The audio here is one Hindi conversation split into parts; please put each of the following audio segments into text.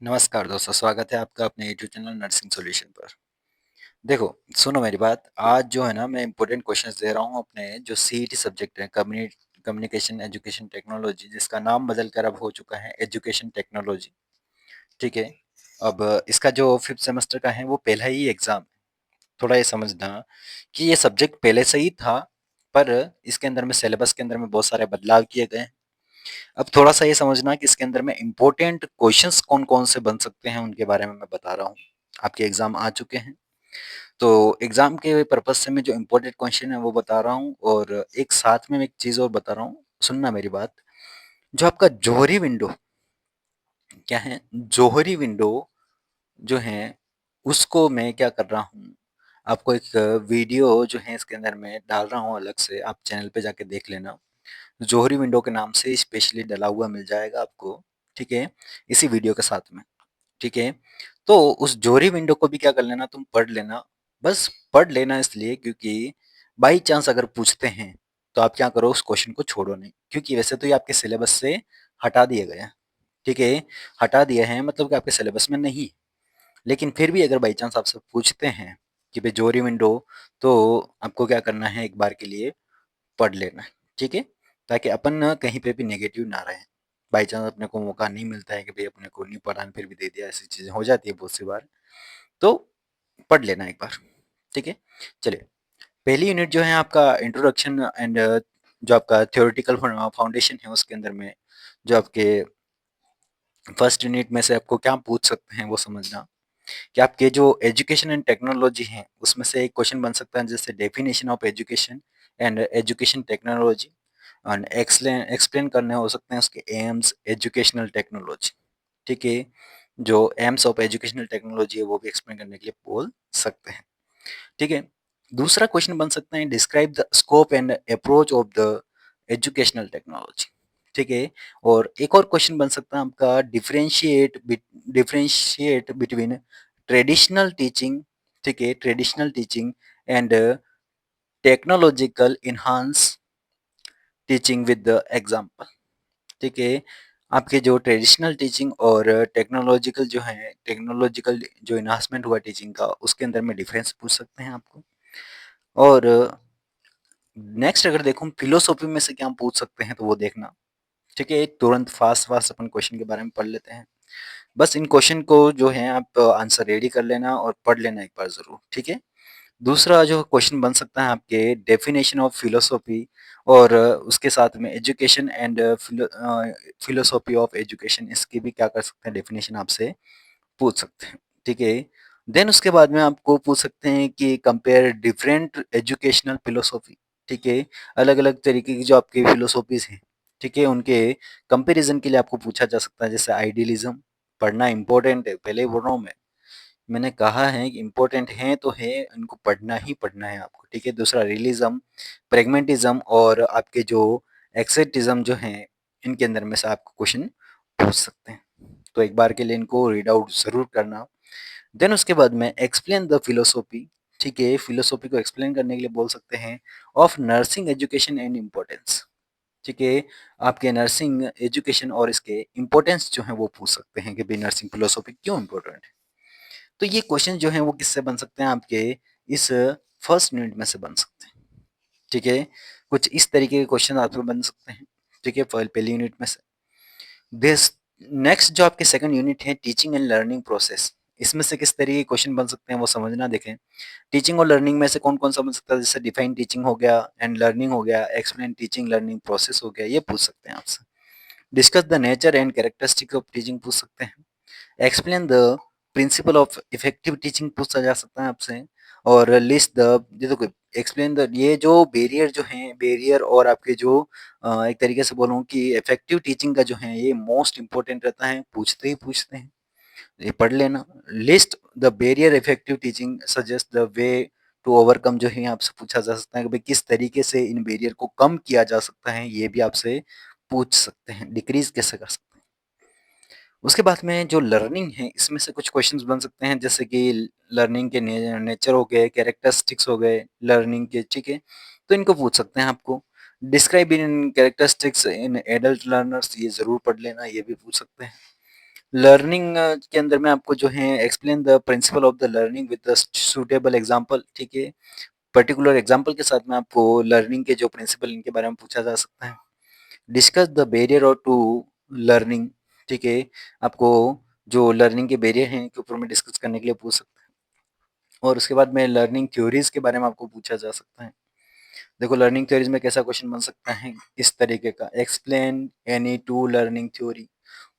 नमस्कार दोस्तों, स्वागत है आपका अपने यूट्यूब चैनल नर्सिंग सॉल्यूशन पर। देखो, सुनो मेरी बात। आज जो है ना मैं इम्पोर्टेंट क्वेश्चंस दे रहा हूँ अपने जो सीईटी सब्जेक्ट है कम्युनिकेशन एजुकेशन टेक्नोलॉजी, जिसका नाम बदल कर अब हो चुका है एजुकेशन टेक्नोलॉजी। ठीक है। अब इसका जो फिफ्थ सेमेस्टर का है वो पहला ही एग्जाम। थोड़ा ये समझना कि ये सब्जेक्ट पहले से ही था, पर इसके अंदर में सिलेबस के अंदर में बहुत सारे बदलाव किए गए हैं। अब थोड़ा-सा ये समझना कि इसके अंदर में इम्पोर्टेंट क्वेश्चंस कौन-कौन से बन सकते हैं, उनके बारे में मैं बता रहा हूँ। आपके एग्ज़ाम आ चुके हैं, तो एग्ज़ाम के पर्पज़ से मैं जो इम्पोर्टेंट क्वेश्चन है वो बता रहा हूँ, और एक साथ में मैं एक चीज़ और बता रहा हूँ, सुनना मेरी बात। जो आपका जोहरी विंडो क्या है, जोहरी विंडो जो है, उसको मैं क्या कर रहा हूँ, आपको एक वीडियो जो है इसके अंदर मैं डाल रहा हूँ अलग से, आप चैनल पे जाके देख लेना। जोहरी विंडो के नाम से स्पेशली डला हुआ मिल जाएगा आपको, ठीक है? इसी वीडियो के साथ में, ठीक है? तो उस जोहरी विंडो को भी क्या कर लेना, तुम पढ़ लेना। बस पढ़ लेना इसलिए क्योंकि बाई चांस अगर पूछते हैं, तो आप क्या करो, उस क्वेश्चन को छोड़ो नहीं, क्योंकि वैसे तो ये आपके सिलेबस से हटा दिए गए हैं, ठीक है? हटा दिए हैं मतलब कि आपके सिलेबस में नहीं है। लेकिन फिर भी अगर बाई चांस आपसे पूछते हैं कि भई जोहरी विंडो, तो आपको क्या करना है, एक बार के लिए पढ़ लेना है, ठीक है? ताकि अपन ना कहीं पे भी नेगेटिव ना रहें। बाई चांस अपने को मौका नहीं मिलता है कि भई अपने को नहीं पढ़ा फिर भी दे दिया, ऐसी चीज़ें हो जाती है बहुत सी बार। तो पढ़ लेना एक बार, ठीक है? चलिए, पहली यूनिट जो है आपका इंट्रोडक्शन एंड जो आपका थ्योरेटिकल फाउंडेशन है, उसके अंदर में जो आपके फर्स्ट यूनिट में से आपको क्या पूछ सकते हैं वो समझना। कि आपके जो एजुकेशन एंड टेक्नोलॉजी है, उसमें से एक क्वेश्चन बन सकता है जैसे definition of education and education technology, and explain explain करने हो सकते हैं उसके एम्स एजुकेशनल टेक्नोलॉजी, ठीक है? जो एम्स ऑफ एजुकेशनल टेक्नोलॉजी है वो भी एक्सप्लेन करने के लिए बोल सकते हैं, ठीक है? दूसरा क्वेश्चन बन सकता है describe the scope and approach of the educational technology, ठीक है? और एक और क्वेश्चन बन सकता है आपका डिफरेंशिएट बिटवीन ट्रेडिशनल टीचिंग, ठीक है? Traditional teaching and technological enhance teaching with the example, ठीक है? आपके जो ट्रेडिशनल टीचिंग और टेक्नोलॉजिकल जो इन्हांसमेंट हुआ टीचिंग का, उसके अंदर में डिफरेंस पूछ सकते हैं आपको। और नेक्स्ट अगर देखो फिलोसॉफी में से क्या हम पूछ सकते हैं, तो वो देखना, ठीक है? तुरंत फास्ट फास्ट अपन क्वेश्चन के बारे में पढ़ लेते हैं। बस इन क्वेश्चन को जो है आप आंसर रेडी कर लेना और पढ़ लेना एक बार ज़रूर, ठीक है? दूसरा जो क्वेश्चन बन सकता है आपके डेफिनेशन ऑफ फिलोसॉफी, और उसके साथ में education and philosophy of education, इसकी भी क्या कर सकते हैं, डेफिनेशन आपसे पूछ सकते हैं, ठीक है? देन उसके बाद में आपको पूछ सकते हैं कि कंपेयर डिफरेंट एजुकेशनल फिलोसॉफी, ठीक है? अलग-अलग तरीके की जो आपकी फिलोसॉफीज़ हैं, ठीक है? उनके कंपैरिज़न के लिए आपको पूछा जा सकता है, जैसे आइडियलिज़्म, पढ़ना इम्पोर्टेंट है, पहले ही बोल रहा हूँ मैं। मैंने कहा है कि इम्पोर्टेंट है तो है, इनको पढ़ना ही पढ़ना है आपको, ठीक है? दूसरा रियलिज़्म, प्रैग्मैटिज़्म और आपके जो एक्सेप्टिज़्म जो हैं, इनके अंदर में से आपको क्वेश्चन पूछ सकते हैं। तो एक बार के लिए इनको रीड आउट ज़रूर करना। देन उसके बाद में एक्सप्लेन द फिलॉसफी, ठीक है? फिलॉसफी को एक्सप्लेन करने के लिए बोल सकते हैं of nursing education and importance, ठीक है? आपके नर्सिंग एजुकेशन और इसके इम्पोर्टेंस जो है वो पूछ सकते हैं कि भाई नर्सिंग फिलॉसफी क्यों इम्पोर्टेंट है। तो ये क्वेश्चन जो हैं वो किससे बन सकते हैं, आपके इस फर्स्ट यूनिट में से बन सकते हैं, ठीक है? कुछ इस तरीके के क्वेश्चन आपके बन सकते हैं, ठीक है? पहली यूनिट में से। दिस नेक्स्ट जो आपके सेकंड यूनिट है टीचिंग एंड लर्निंग प्रोसेस, इसमें से किस तरीके के क्वेश्चन बन सकते हैं वो समझना। देखें, टीचिंग और लर्निंग में से कौन-कौन सा बन सकता है, जैसे डिफाइन टीचिंग हो गया एंड लर्निंग हो गया, एक्सप्लेन टीचिंग लर्निंग प्रोसेस हो गया, ये पूछ सकते हैं आपसे। Discuss the nature and characteristic of teaching पूछ सकते हैं। Explain the principle of effective teaching पूछा जा सकता है आपसे। और लिस्ट द, ये देखो, एक्सप्लेन द, ये जो बैरियर जो हैं, बैरियर और आपके जो एक तरीके से बोलूँ कि इफेक्टिव टीचिंग का जो है ये मोस्ट इंपॉर्टेंट रहता है, पूछते ही पूछते हैं, ये पढ़ लेना। List the barrier effective teaching, suggest the way to overcome, जो है आपसे पूछा जा सकता है कि भाई किस तरीके से इन बैरियर को कम किया जा सकता है, ये भी आपसे पूछ सकते हैं, डिक्रीज कैसे कर सकते हैं। उसके बाद में जो लर्निंग है, इसमें से कुछ क्वेश्चंस बन सकते हैं, जैसे कि लर्निंग के नेचर हो गए, कैरेक्टरिस्टिक्स हो गए लर्निंग के, ठीक है? तो इनको पूछ सकते हैं आपको। Describe in characteristics in adult learners, ये ज़रूर पढ़ लेना, ये भी पूछ सकते हैं। लर्निंग के अंदर में आपको जो है explain the principle of the learning with the suitable example, ठीक है? पर्टिकुलर एग्जांपल के साथ में आपको लर्निंग के जो प्रिंसिपल इनके बारे में पूछा जा सकता है। डिस्कस द बैरियर और टू लर्निंग, ठीक है? आपको जो लर्निंग के बैरियर हैं के ऊपर में डिस्कस करने के लिए पूछ सकते हैं। और उसके बाद में लर्निंग थ्योरीज के बारे में आपको पूछा जा सकता है। देखो लर्निंग थ्योरीज में कैसा क्वेश्चन बन सकता है इस तरीके का, explain any two learning theory,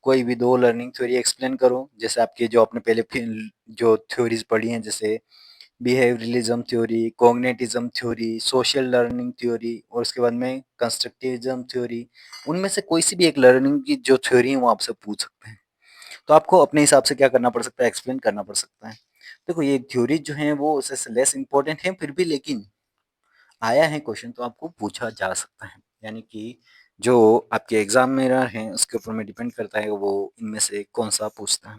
कोई भी दो लर्निंग थ्योरी एक्सप्लेन करो। जैसे आपके जो आपने पहले जो थ्योरीज पढ़ी हैं, जैसे behaviouralism theory, cognitivism theory, social learning theory और उसके बाद में कंस्ट्रक्टिविज्म थ्योरी, उनमें से कोई सी भी एक लर्निंग की जो थ्योरी है वो आपसे पूछ सकते हैं। तो आपको अपने हिसाब से क्या करना पड़ सकता है, एक्सप्लेन करना पड़ सकता है। देखो ये थ्योरी जो है वो उससे लेस इंपॉर्टेंट है फिर भी, लेकिन आया है क्वेश्चन तो आपको पूछा जा सकता है। यानी कि जो आपके एग्जामिनर हैं उसके ऊपर में डिपेंड करता है वो इनमें से कौन सा पूछता है,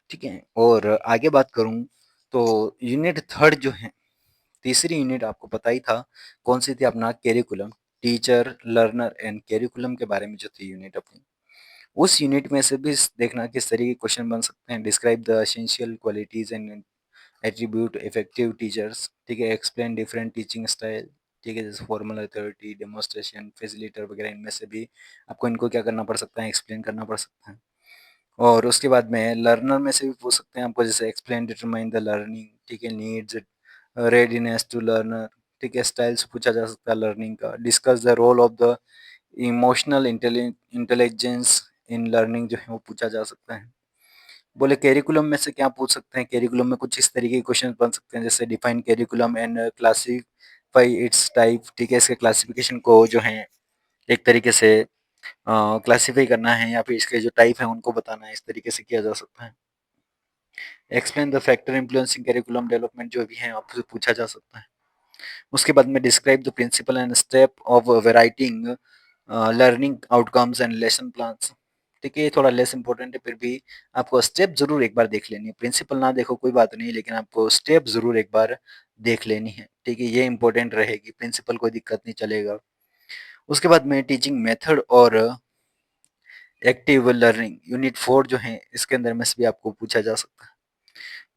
ठीक है? और आगे बात करूं तो यूनिट थर्ड जो है, तीसरी यूनिट आपको पता ही था कौन सी थी, अपना curriculum, teacher learner and curriculum के बारे में जो थी यूनिट अपनी, उस यूनिट में से भी देखना किस तरीके के क्वेश्चन बन सकते हैं। Describe the essential qualities and attribute effective teachers, ठीक है? एक्सप्लेन डिफरेंट टीचिंग स्टाइल, ठीक है? जैसे फॉर्मल अथॉरिटी, डेमोन्स्ट्रेशन, फैसिलिटेटर वगैरह, इनमें से भी आपको इनको क्या करना पड़ सकता है, एक्सप्लेन करना पड़ सकता है। और उसके बाद में लर्नर में से भी पूछ सकते हैं आपको, जैसे एक्सप्लेन डिटरमाइन द लर्निंग, ठीक है? नीड्स, रेडीनेस टू लर्नर, ठीक है? स्टाइल्स पूछा जा सकता है लर्निंग का। Discuss the role of the emotional intelligence in learning, जो है वो पूछा जा सकता है। बोले कैरिकुलम में से क्या पूछ सकते हैं, कैरिकुलम में कुछ इस तरीके के क्वेश्चन बन सकते हैं, जैसे define curriculum and classify it's type, ठीक है? इसके क्लासिफिकेशन को जो है एक तरीके से क्लासीफाई करना है, या फिर इसके जो टाइप है उनको बताना है, इस तरीके से किया जा सकता है। Explain the factor influencing curriculum development, जो भी है आपसे पूछा जा सकता है। उसके बाद में describe the principle and step of writing learning outcomes and lesson plans, ठीक है? ये थोड़ा लेस इंपॉर्टेंट है फिर भी आपको स्टेप जरूर एक बार देख लेनी है। प्रिंसिपल ना देखो कोई बात नहीं, लेकिन आपको स्टेप जरूर एक बार देख लेनी है, ठीक है? ये इंपॉर्टेंट रहेगी, प्रिंसिपल कोई दिक्कत नहीं चलेगा। उसके बाद में टीचिंग मेथड और एक्टिव लर्निंग, यूनिट 4 जो है इसके अंदर में से भी आपको पूछा जा सकता है।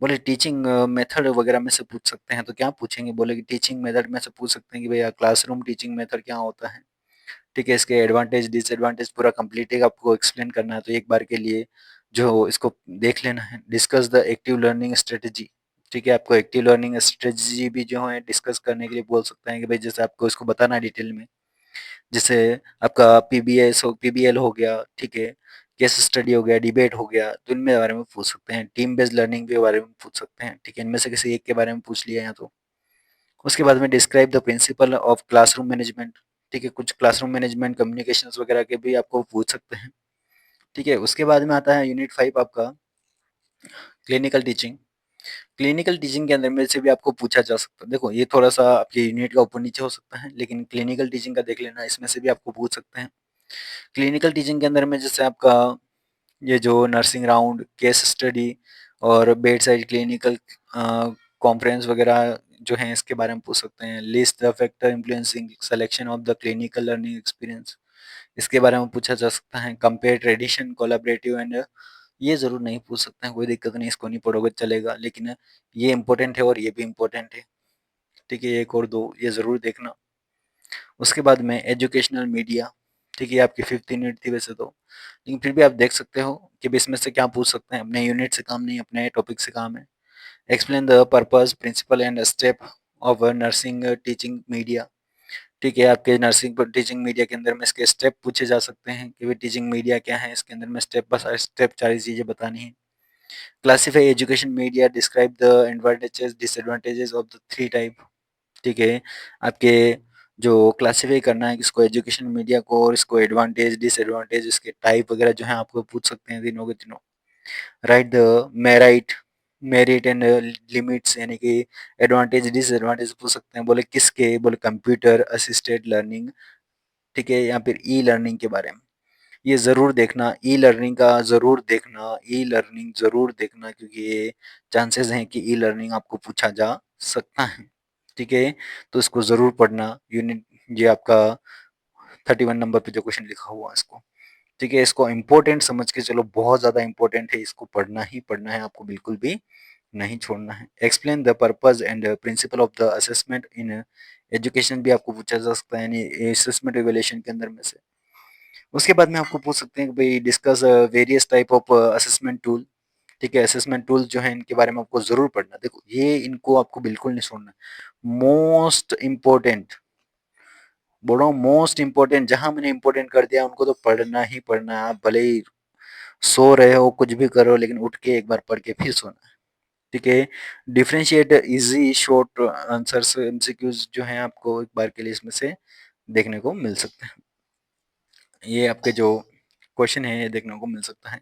बोले टीचिंग मेथड वगैरह में से पूछ सकते हैं, तो क्या पूछेंगे? बोले कि टीचिंग मेथड में से पूछ सकते हैं कि भैया क्लासरूम टीचिंग मेथड क्या होता है, ठीक है? इसके एडवांटेज डिसएडवांटेज पूरा कंप्लीटली आपको एक्सप्लेन करना है, तो एक बार के लिए जो इसको देख लेना है। Discuss the active learning strategy, ठीक है? आपको एक्टिव लर्निंग स्ट्रेटजी भी जो है डिस्कस करने के लिए बोल सकते हैं कि भाई जैसे आपको इसको बताना है डिटेल में, जैसे आपका पीबीएल हो गया, ठीक है? केस स्टडी हो गया, डिबेट हो गया, तो इनमें बारे में पूछ सकते हैं। टीम बेस्ड लर्निंग के बारे में पूछ सकते हैं, ठीक है? इनमें से किसी एक के बारे में पूछ लिया या तो। उसके बाद में describe the principle of classroom management, ठीक है? कुछ क्लासरूम मैनेजमेंट कम्युनिकेशंस वगैरह के भी आपको पूछ सकते हैं, ठीक है? उसके बाद में आता है यूनिट 5 आपका क्लिनिकल टीचिंग। क्लिनिकल टीचिंग के अंदर में से भी आपको पूछा जा सकता है। देखो ये थोड़ा सा आपके यूनिट का ऊपर नीचे हो सकता है, लेकिन क्लिनिकल टीचिंग का देख लेना, इसमें से भी आपको पूछ सकते हैं। क्लिनिकल टीचिंग के अंदर में जैसे आपका ये जो नर्सिंग राउंड, केस स्टडी और बेड साइड क्लिनिकल कॉन्फ्रेंस वगैरह जो हैं इसके बारे में पूछ सकते हैं। List the factor influencing selection of the clinical learning experience, इसके बारे में पूछा जा सकता है। कंपेयर ट्रेडिशन कोलैबोरेटिव एंड, ये जरूर नहीं पूछ सकते हैं, कोई दिक्कत नहीं, इसको नहीं पढ़ोगे चलेगा, लेकिन ये इंपॉर्टेंट है और ये भी इंपॉर्टेंट है, ठीक है? एक और दो ये जरूर देखना। उसके बाद में एजुकेशनल मीडिया, ठीक है? आपकी 5th यूनिट थी वैसे तो, लेकिन फिर भी आप देख सकते हो कि भी इसमें से क्या पूछ सकते हैं। अपने यूनिट से काम नहीं, अपने टॉपिक से काम है। Explain the purpose principle and step of nursing teaching media, ठीक है? आपके नर्सिंग पर टीचिंग मीडिया के अंदर में इसके स्टेप पूछे जा सकते हैं कि भाई टीचिंग मीडिया क्या है, इसके अंदर में स्टेप बाय स्टेप सारी चीजें बतानी है। Classify education media, describe the advantages disadvantages of the 3 type, ठीक है? आपके जो क्लासिफाई करना है किसको, एजुकेशन मीडिया को, और इसको एडवांटेज डिसएडवांटेज इसके टाइप वगैरह जो है आपको पूछ सकते हैं तीनों के तीनों। Right the merit merit and limits, यानी कि एडवांटेज डिसएडवांटेज पूछ सकते हैं। बोले किसके? बोले कंप्यूटर असिस्टेड लर्निंग, ठीक है? या फिर ई लर्निंग के बारे में। ये ज़रूर देखना, ई लर्निंग का ज़रूर देखना, ई लर्निंग ज़रूर देखना, क्योंकि ये चांसेस हैं कि ई लर्निंग आपको पूछा जा सकता है, ठीक है? तो इसको ज़रूर पढ़ना। यूनिट ये आपका 31 नंबर पे जो क्वेश्चन लिखा हुआ है इसको, ठीक है, इसको इम्पोर्टेंट समझ के चलो, बहुत ज़्यादा इम्पोर्टेंट है, इसको पढ़ना ही पढ़ना है आपको, बिल्कुल भी नहीं छोड़ना है। Explain the purpose and principle of the assessment in education भी आपको पूछा जा सकता है, यानी असेसमेंट इवैल्यूएशन के अंदर में से। उसके बाद में आपको पूछ सकते हैं कि भाई discuss various type of assessment tool. ठीक है, असेसमेंट टूल जो है इनके बारे में आपको जरूर पढ़ना। देखो ये इनको आपको बिल्कुल नहीं छोड़ना। मोस्ट इम्पोर्टेंट, बोल रहा हूँ मोस्ट इम्पोर्टेंट, जहां मैंने इम्पोर्टेंट कर दिया उनको तो पढ़ना ही पढ़ना है। आप भले ही सो रहे हो, कुछ भी करो, लेकिन उठ के एक बार पढ़ के फिर सोना है। ठीक है, differentiate easy short answers MCQs जो हैं आपको एक बार के लिए इसमें से देखने को मिल सकते हैं। ये आपके जो क्वेश्चन है ये देखने को मिल सकता है।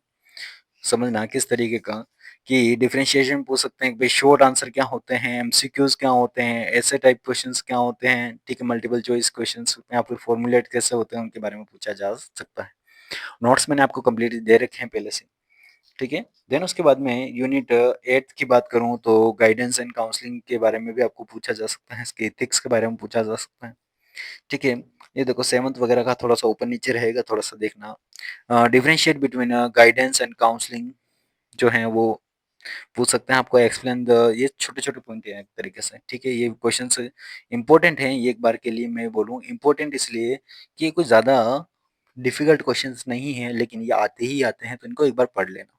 समझना किस तरीके का, कि डिफरेंशिएशन पूछ सकते हैं कि भाई शॉर्ट आंसर क्या होते हैं, एमसीक्यूज क्या होते हैं, ऐसे टाइप क्वेश्चंस क्या होते हैं। ठीक है, मल्टीपल चॉइस क्वेश्चंस या फिर फॉर्मुलेट कैसे होते हैं उनके बारे में पूछा जा सकता है। नोट्स मैंने आपको कंप्लीट दे रखे हैं पहले से। ठीक है, देन उसके बाद में यूनिट 8 की बात करूं तो गाइडेंस एंड काउंसलिंग के बारे में भी आपको पूछा जा सकता है, इसके एथिक्स के बारे में पूछा जा सकता है। ठीक है, ये देखो सेवंथ वगैरह का थोड़ा सा ऊपर नीचे रहेगा, थोड़ा सा देखना। Differentiate between guidance and counselling जो है वो पूछ सकते हैं आपको। एक्सप्लेन द, ये छोटे छोटे पॉइंट हैं एक तरीके से। ठीक है, ये क्वेश्चन इंपॉर्टेंट हैं, ये एक बार के लिए मैं बोलूँ इंपॉर्टेंट इसलिए कि ये कुछ ज़्यादा डिफिकल्ट क्वेश्चंस नहीं है, लेकिन ये आते ही आते हैं, तो इनको एक बार पढ़ लेना।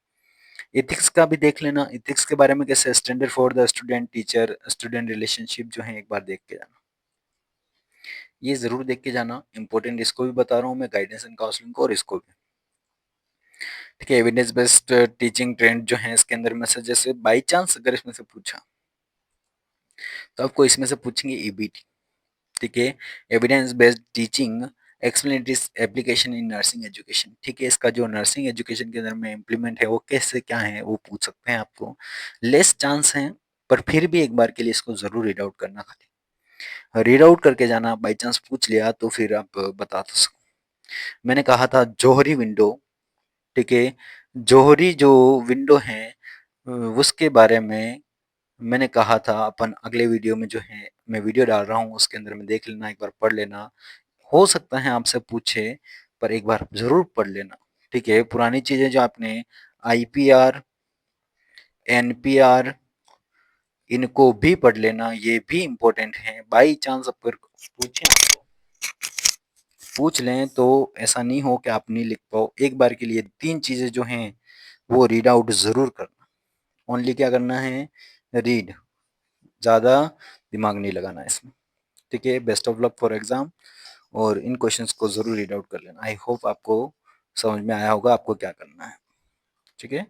एथिक्स का भी देख लेना, एथिक्स के बारे में कैसे, standard for the student teacher student relationship जो है एक बार देख के जाना। ये जरूर देख के जाना, इंपॉर्टेंट इसको भी बता रहा हूँ मैं, गाइडेंस एंड काउंसलिंग को और इसको भी। ठीक है, एविडेंस बेस्ड टीचिंग ट्रेंड जो है इसके अंदर में से, जैसे बाई चांस अगर इसमें से पूछा तो आपको इसमें से पूछेंगे ईबीटी। ठीक है, evidence based teaching explain its application in nursing education. ठीक है, इसका जो नर्सिंग एजुकेशन के अंदर में इम्प्लीमेंट है वो कैसे क्या है वो पूछ सकते हैं आपको। लेस चांस है, पर फिर भी एक बार के लिए इसको जरूर रीड आउट करना। खाली रीड आउट करके जाना, बाई चांस पूछ लिया तो फिर आप बता तो सको। मैंने कहा था जोहरी विंडो। ठीक है, जोहरी जो विंडो है उसके बारे में मैंने कहा था, अपन अगले वीडियो में जो है मैं वीडियो डाल रहा हूँ उसके अंदर में देख लेना, एक बार पढ़ लेना। हो सकता है आपसे पूछे, पर एक बार जरूर पढ़ लेना। ठीक है, पुरानी चीजें जो आपने आईपीआर एनपीआर इनको भी पढ़ लेना, ये भी इम्पोर्टेंट है। बाई चांस अगर पूछे आपको, पूछ लें तो ऐसा नहीं हो कि आप नहीं लिख पाओ। एक बार के लिए तीन चीजें जो हैं वो रीड आउट जरूर करना। ओनली क्या करना है, रीड, ज्यादा दिमाग नहीं लगाना इसमें। ठीक है, best of luck for exam, और इन क्वेश्चंस को जरूर रीड आउट कर लेना। आई होप आपको समझ में आया होगा आपको क्या करना है। ठीक है।